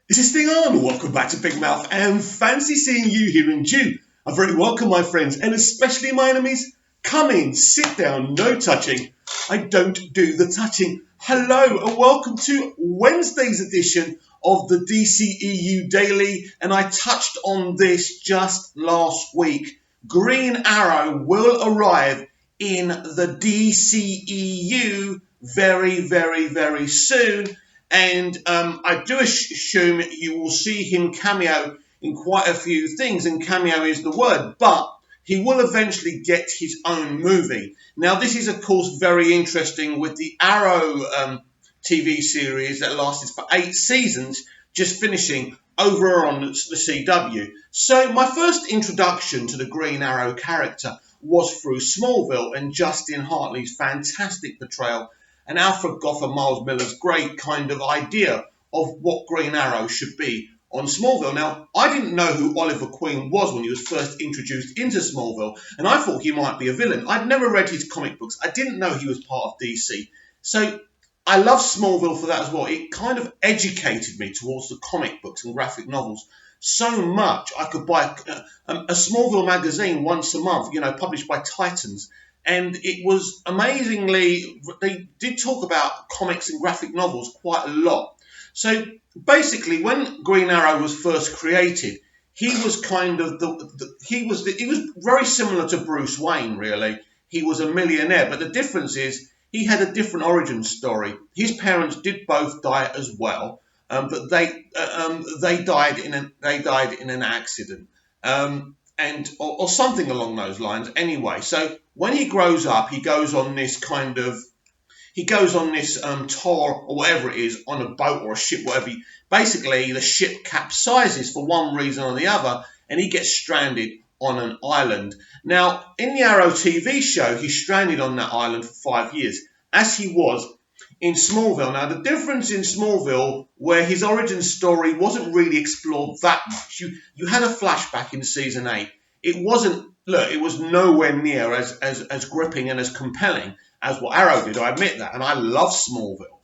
This is Sting on. Welcome back to Big Mouth and fancy seeing you here in June. I'm very welcome, my friends, and especially my enemies. Come in, sit down, no touching. I don't do the touching. Hello and welcome to Wednesday's edition of the dceu Daily, and I touched on this just last week. Green Arrow will arrive in the dceu very soon. And I do assume you will see him cameo in quite a few things, and cameo is the word, but he will eventually get his own movie. Now, this is, of course, very interesting with the Arrow TV series that lasted for 8 seasons, just finishing over on the CW. So my first introduction to the Green Arrow character was through Smallville and Justin Hartley's fantastic portrayal and Alfred Gough and Miles Miller's great kind of idea of what Green Arrow should be on Smallville. Now, I didn't know who Oliver Queen was when he was first introduced into Smallville, and I thought he might be a villain. I'd never read his comic books. I didn't know he was part of DC. So I love Smallville for that as well. It kind of educated me towards the comic books and graphic novels so much. I could buy a Smallville magazine once a month, published by Titans. And it was amazingly, they did talk about comics and graphic novels quite a lot. So basically, when Green Arrow was first created, he was kind of he was very similar to Bruce Wayne, really. He was a millionaire, but the difference is he had a different origin story. His parents did both die as well, but they died in an accident. Or something along those lines anyway. So when he grows up, he goes on this tour or whatever it is, on a boat or a ship, whatever. Basically, the ship capsizes for one reason or the other, and he gets stranded on an island. Now, in the Arrow TV show, he's stranded on that island for 5 years, as he was in Smallville. Now, the difference in Smallville, where his origin story wasn't really explored that much, you had a flashback in season 8. It was nowhere near as gripping and as compelling as what Arrow did. I admit that, and I love Smallville.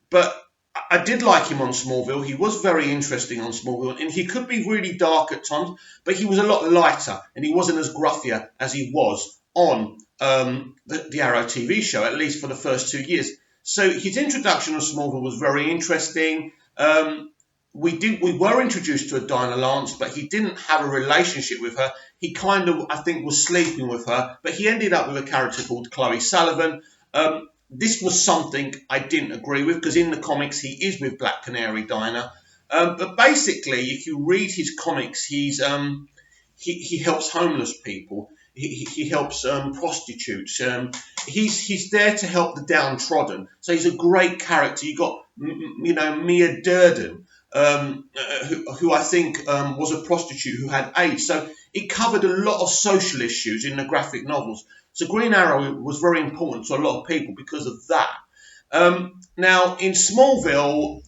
But I did like him on Smallville. He was very interesting on Smallville, and he could be really dark at times, but he was a lot lighter, and he wasn't as gruffier as he was on the Arrow TV show, at least for the first 2 years. So his introduction of Smallville was very interesting. We were introduced to a Dinah Lance, but he didn't have a relationship with her. He kind of, I think, was sleeping with her, but he ended up with a character called Chloe Sullivan. This was something I didn't agree with, because in the comics he is with Black Canary Dinah. But basically, if you read his comics, he helps homeless people. He helps prostitutes. He's there to help the downtrodden. So he's a great character. You got Mia Durden, who I think was a prostitute who had AIDS. So it covered a lot of social issues in the graphic novels. So Green Arrow was very important to a lot of people because of that. Now in Smallville,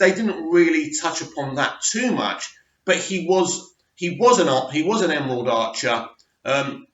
they didn't really touch upon that too much, but he was an Emerald Archer. And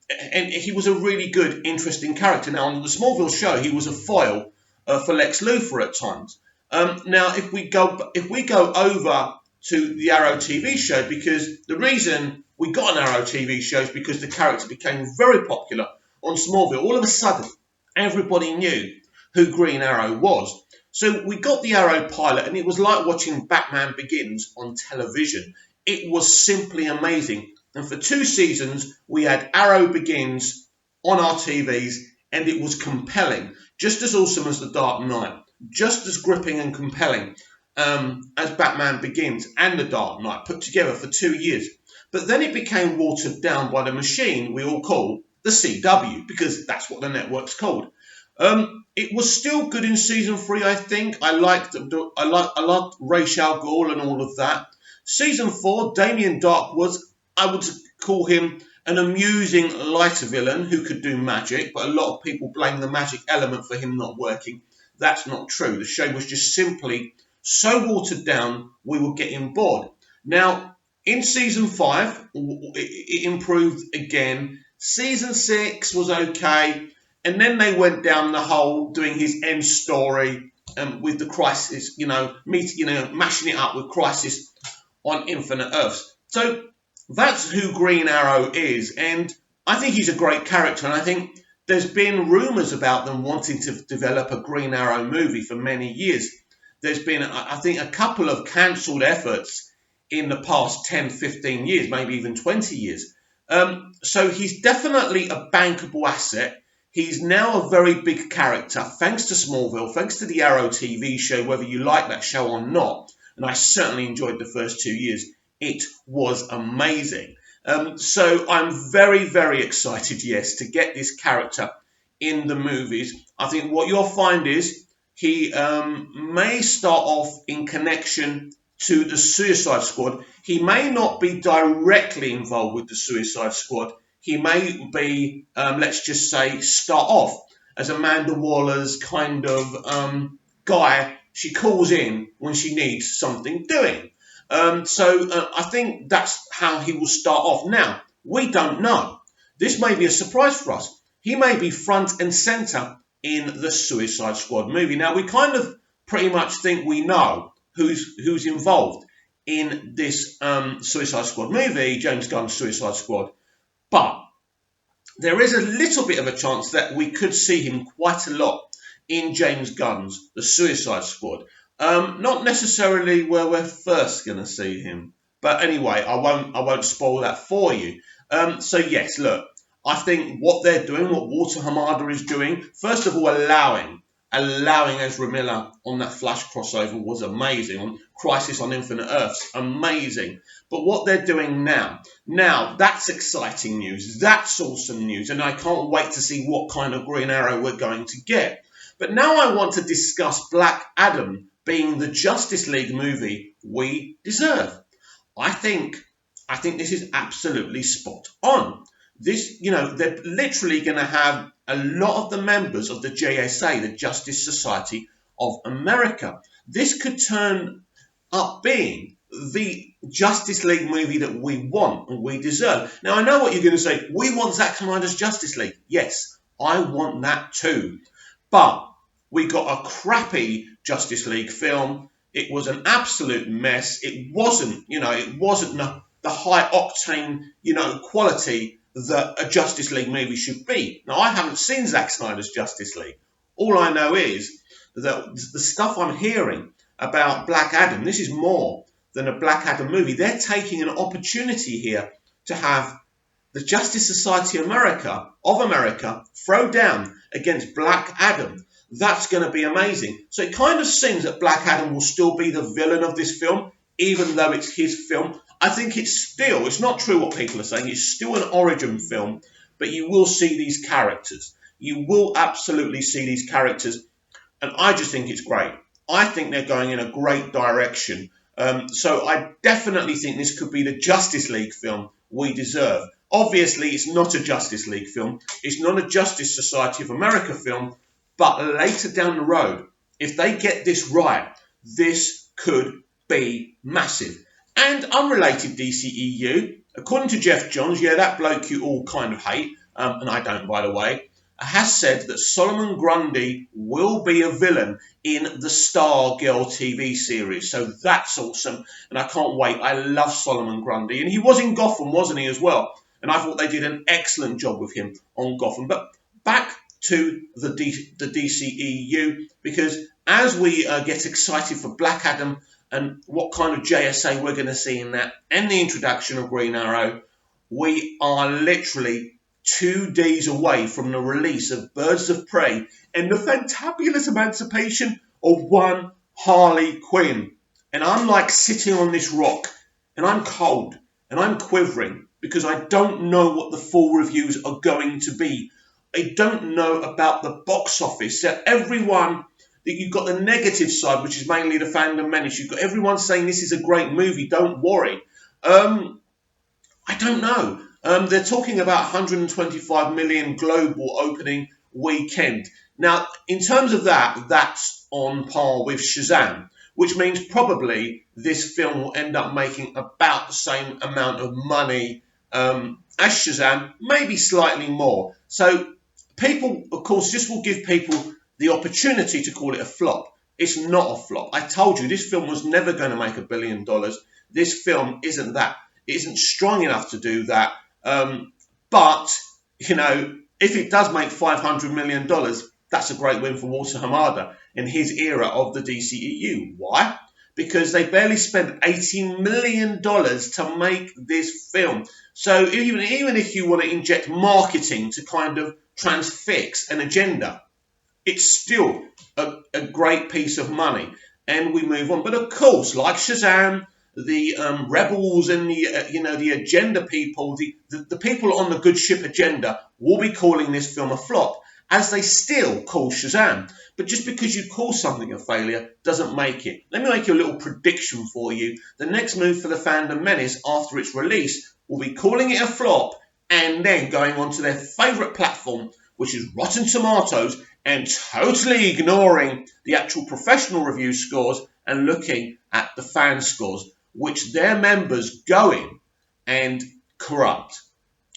he was a really good, interesting character. Now, on the Smallville show, he was a foil for Lex Luthor at times. Now, if we go over to the Arrow TV show, because the reason we got an Arrow TV show is because the character became very popular on Smallville. All of a sudden, everybody knew who Green Arrow was. So we got the Arrow pilot, and it was like watching Batman Begins on television. It was simply amazing. And for 2 seasons, we had Arrow Begins on our TVs, and it was compelling. Just as awesome as The Dark Knight. Just as gripping and compelling as Batman Begins and The Dark Knight, put together for 2 years. But then it became watered down by the machine we all call the CW, because that's what the network's called. It was still good in season 3, I think. I liked Ra's al Ghul and all of that. Season 4, Damien Darkwood, I would call him an amusing lighter villain who could do magic, but a lot of people blame the magic element for him not working. That's not true. The show was just simply so watered down, we were getting bored. Now, in season 5, it improved again. Season 6 was okay, and then they went down the hole doing his end story, with the Crisis, mashing it up with Crisis on Infinite Earths. So that's who Green Arrow is, and I think he's a great character, and I think there's been rumours about them wanting to develop a Green Arrow movie for many years. There's been, I think, a couple of cancelled efforts in the past 10, 15 years, maybe even 20 years. So he's definitely a bankable asset. He's now a very big character, thanks to Smallville, thanks to the Arrow TV show, whether you like that show or not. And I certainly enjoyed the first 2 years. It was amazing. So I'm very, very excited, yes, to get this character in the movies. I think what you'll find is he may start off in connection to the Suicide Squad. He may not be directly involved with the Suicide Squad. He may be, let's just say, start off as Amanda Waller's kind of guy she calls in when she needs something doing. So I think that's how he will start off. Now, we don't know. This may be a surprise for us. He may be front and centre in the Suicide Squad movie. Now, we kind of pretty much think we know who's involved in this Suicide Squad movie, James Gunn's Suicide Squad. But there is a little bit of a chance that we could see him quite a lot in James Gunn's The Suicide Squad. Not necessarily where we're first going to see him. But anyway, I won't spoil that for you. So yes, look, I think what they're doing, what Walter Hamada is doing, first of all, allowing Ezra Miller on that Flash crossover was amazing. On Crisis on Infinite Earths, amazing. But what they're doing now, that's exciting news. That's awesome news. And I can't wait to see what kind of Green Arrow we're going to get. But now I want to discuss Black Adam being the Justice League movie we deserve. I think this is absolutely spot on. This, they're literally going to have a lot of the members of the JSA, the Justice Society of America. This could turn up being the Justice League movie that we want and we deserve. Now, I know what you're going to say. We want Zack Snyder's Justice League. Yes, I want that too. But we got a crappy Justice League film. It was an absolute mess. It wasn't the high octane, quality that a Justice League movie should be. Now, I haven't seen Zack Snyder's Justice League. All I know is that the stuff I'm hearing about Black Adam, this is more than a Black Adam movie. They're taking an opportunity here to have the Justice Society of America throw down against Black Adam. That's going to be amazing. So it kind of seems that Black Adam will still be the villain of this film, even though it's his film. I think it's not true what people are saying. It's still an origin film, but you will see these characters. You will absolutely see these characters, and I just think it's great. I think they're going in a great direction. So I definitely think this could be the Justice League film we deserve. Obviously, it's not a Justice League film. It's not a Justice Society of America film, but later down the road, if they get this right, this could be massive. And unrelated DCEU, according to Jeff Johns, that bloke you all kind of hate, and I don't, by the way, has said that Solomon Grundy will be a villain in the Stargirl TV series. So that's awesome, and I can't wait. I love Solomon Grundy, and he was in Gotham, wasn't he, as well? And I thought they did an excellent job with him on Gotham. But back to the DCEU, because as we get excited for Black Adam and what kind of JSA we're going to see in that, and the introduction of Green Arrow, we are literally 2 days away from the release of Birds of Prey and the fantabulous emancipation of one Harley Quinn. And I'm like sitting on this rock, and I'm cold, and I'm quivering, because I don't know what the full reviews are going to be. I don't know about the box office. So everyone, you've got the negative side, which is mainly the fandom menace. You've got everyone saying this is a great movie, don't worry. I don't know. They're talking about 125 million global opening weekend. Now, in terms of that, that's on par with Shazam, which means probably this film will end up making about the same amount of money as Shazam, maybe slightly more. So people, of course, this will give people the opportunity to call it a flop. It's not a flop. I told you this film was never going to make $1 billion. This film isn't strong enough to do that. But if it does make $500 million, that's a great win for Walter Hamada in his era of the DCEU. Why? Because they barely spent $18 million to make this film. So even if you want to inject marketing to kind of transfix an agenda, it's still a great piece of money. And we move on. But of course, like Shazam, the rebels and the agenda people, the people on the good ship agenda will be calling this film a flop, as they still call Shazam. But just because you call something a failure doesn't make it. Let me make you a little prediction for you. The next move for the Fandom Menace after its release will be calling it a flop and then going on to their favourite platform, which is Rotten Tomatoes, and totally ignoring the actual professional review scores and looking at the fan scores, which their members go in and corrupt.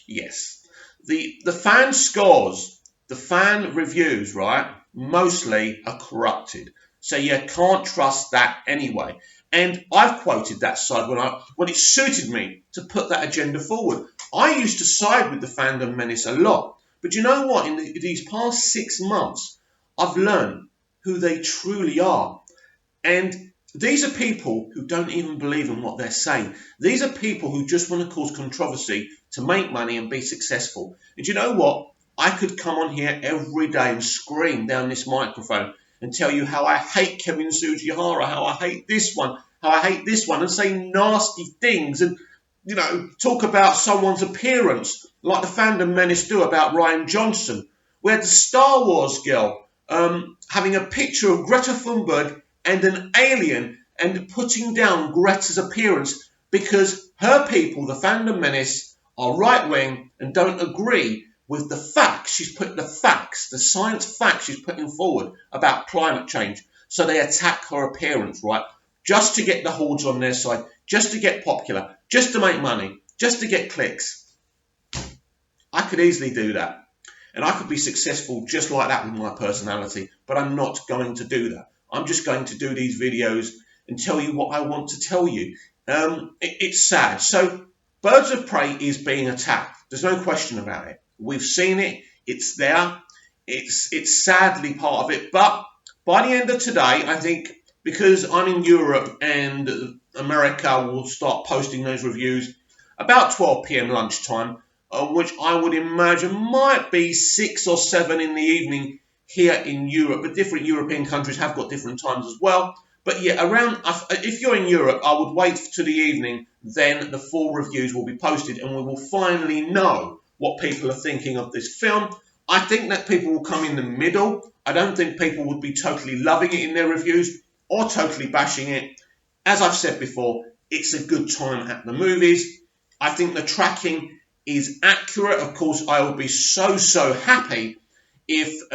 Yes. The fan scores, the fan reviews, right, mostly are corrupted. So you can't trust that anyway. And I've quoted that side when it suited me to put that agenda forward. I used to side with the Fandom Menace a lot. But you know what? In these past 6 months, I've learned who they truly are. And these are people who don't even believe in what they're saying. These are people who just want to cause controversy to make money and be successful. And you know what? I could come on here every day and scream down this microphone and tell you how I hate Kevin Sujihara, how I hate this one, and say nasty things and, talk about someone's appearance like the Fandom Menace do about Ryan Johnson. We had the Star Wars girl having a picture of Greta Thunberg and an alien and putting down Greta's appearance because her people, the Fandom Menace, are right-wing and don't agree with the facts. The science facts she's putting forward about climate change. So they attack her appearance, right? Just to get the hordes on their side, just to get popular, just to make money, just to get clicks. I could easily do that. And I could be successful just like that with my personality, but I'm not going to do that. I'm just going to do these videos and tell you what I want to tell you. It's sad. So Birds of Prey is being attacked. There's no question about it. We've seen it. It's there. It's sadly part of it. But by the end of today, I think, because I'm in Europe and America will start posting those reviews about 12 p.m. lunchtime, which I would imagine might be 6 or 7 in the evening here in Europe. But different European countries have got different times as well. But yeah, if you're in Europe, I would wait to the evening. Then the full reviews will be posted and we will finally know what people are thinking of this film. I think that people will come in the middle. I don't think people would be totally loving it in their reviews or totally bashing it. As I've said before, it's a good time at the movies. I think the tracking is accurate. Of course, I would be so happy if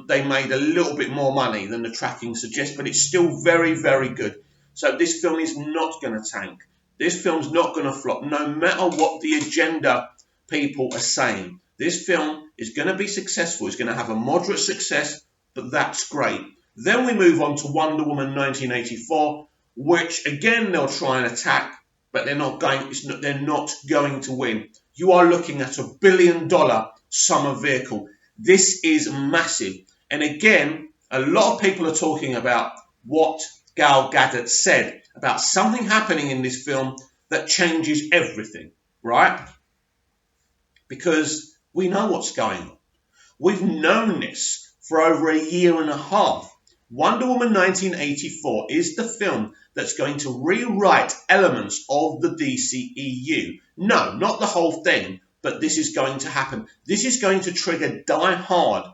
they made a little bit more money than the tracking suggests, but it's still very, very good. So this film is not going to tank. This film's not going to flop, no matter what the agenda people are saying. This film is going to be successful. It's going to have a moderate success, but that's great. Then we move on to Wonder Woman 1984, which again they'll try and attack, but they're not going to win. You are looking at $1 billion summer vehicle. This is massive. And again, a lot of people are talking about what Gal Gadot said about something happening in this film that changes everything, right? Because we know what's going on. We've known this for over 1.5 years. Wonder Woman 1984 is the film that's going to rewrite elements of the DCEU. No, not the whole thing, but this is going to happen. This is going to trigger die-hard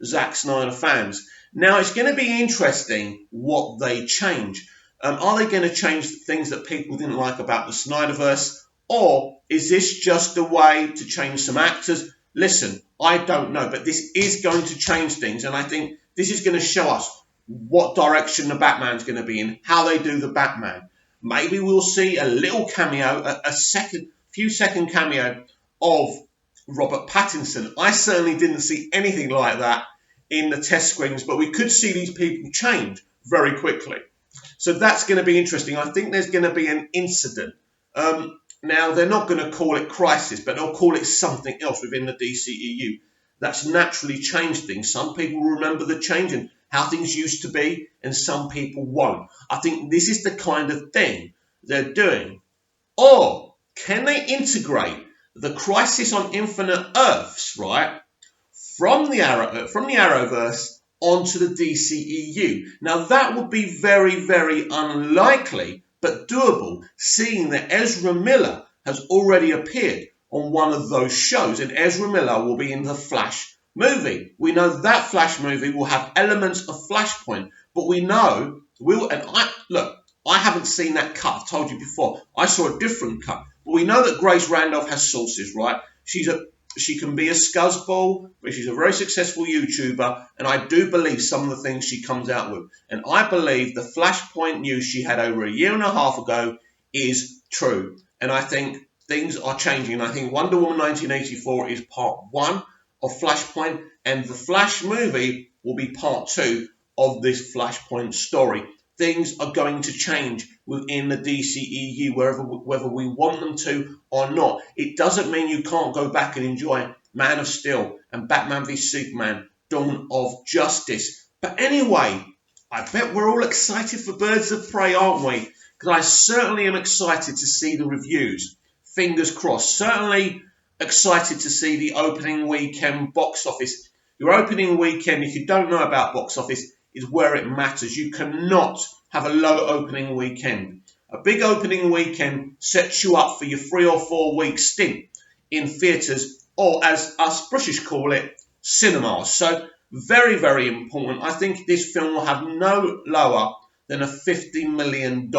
Zack Snyder fans. Now, it's going to be interesting what they change. Are they going to change things that people didn't like about the Snyderverse? Or is this just a way to change some actors? Listen, I don't know, but this is going to change things. And I think this is going to show us what direction the Batman's going to be in, how they do the Batman. Maybe we'll see a little cameo, a few second cameo of Robert Pattinson. I certainly didn't see anything like that in the test screenings, but we could see these people change very quickly. So that's going to be interesting. I think there's going to be an incident. Now, they're not going to call it crisis, but they'll call it something else within the DCEU. That's naturally changed things. Some people remember the change and how things used to be, and some people won't. I think this is the kind of thing they're doing. Or can they integrate the Crisis on Infinite Earths, right, from the Arrowverse onto the DCEU? Now, that would be very, very unlikely, but doable, seeing that Ezra Miller has already appeared on one of those shows, and Ezra Miller will be in the Flash movie. We know that Flash movie will have elements of Flashpoint, but we know I haven't seen that cut. I've told you before. I saw a different cut, but we know that Grace Randolph has sources, right? She can be a scuzzball, but she's a very successful YouTuber, and I do believe some of the things she comes out with. And I believe the Flashpoint news she had over a year and a half ago is true. And I think things are changing. And I think Wonder Woman 1984 is part 1 of Flashpoint, and the Flash movie will be part 2 of this Flashpoint story. Things are going to change within the DCEU, whether we want them to or not. It doesn't mean you can't go back and enjoy Man of Steel and Batman v Superman, Dawn of Justice. But anyway, I bet we're all excited for Birds of Prey, aren't we? Because I certainly am excited to see the reviews. Fingers crossed. Certainly excited to see the opening weekend box office. Your opening weekend, if you don't know about box office, is where it matters. You cannot have a low opening weekend. A big opening weekend sets you up for your 3 or 4 week stint in theatres, or as us British call it, cinemas. So very, very important. I think this film will have no lower than a $50 million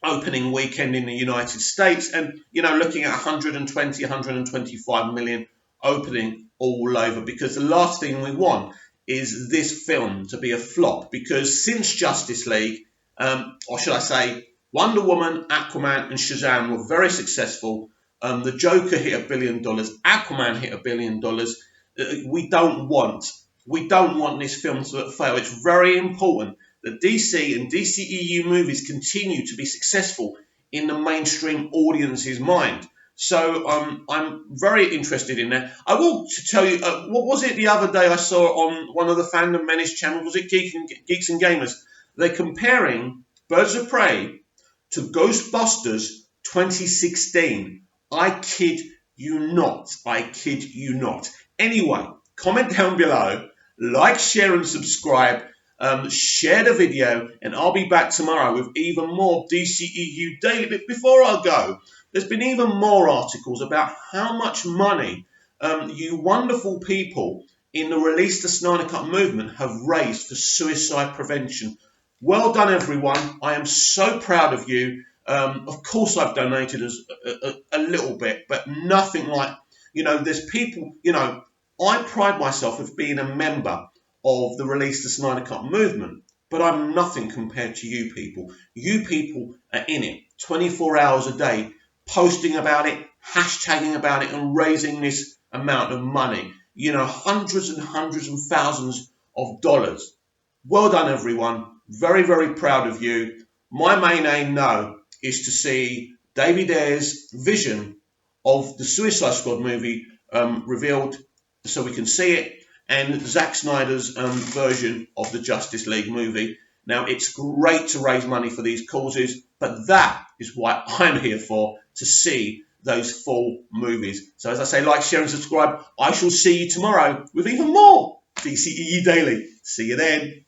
opening weekend in the United States, and looking at 120, 125 million opening all over, because the last thing we want is this film to be a flop, because since Justice League, or should I say Wonder Woman, Aquaman and Shazam were very successful. The Joker hit $1 billion, Aquaman hit $1 billion. We don't want this film to fail. It's very important that DC and DCEU movies continue to be successful in the mainstream audience's mind. So I'm very interested in that. I will tell you, what was it the other day I saw on one of the Fandom Menace channels? Was it Geeks and Gamers? They're comparing Birds of Prey to Ghostbusters 2016. I kid you not. I kid you not. Anyway, comment down below, like, share and subscribe. Share the video, and I'll be back tomorrow with even more DCEU Daily. But before I go, there's been even more articles about how much money you wonderful people in the Release the Snyder Cut movement have raised for suicide prevention. Well done, everyone. I am so proud of you. Of course, I've donated a little bit, but nothing like, there's people, I pride myself with being a member of the Release the Snyder Cut movement, but I'm nothing compared to you people. You people are in it 24 hours a day, posting about it, hashtagging about it, and raising this amount of money. Hundreds and hundreds and thousands of dollars. Well done, everyone. Very, very proud of you. My main aim now is to see David Ayer's vision of the Suicide Squad movie revealed so we can see it, and Zack Snyder's version of the Justice League movie. Now, it's great to raise money for these causes, but that is what I'm here for, to see those full movies. So as I say, like, share and subscribe. I shall see you tomorrow with even more DCEU Daily. See you then.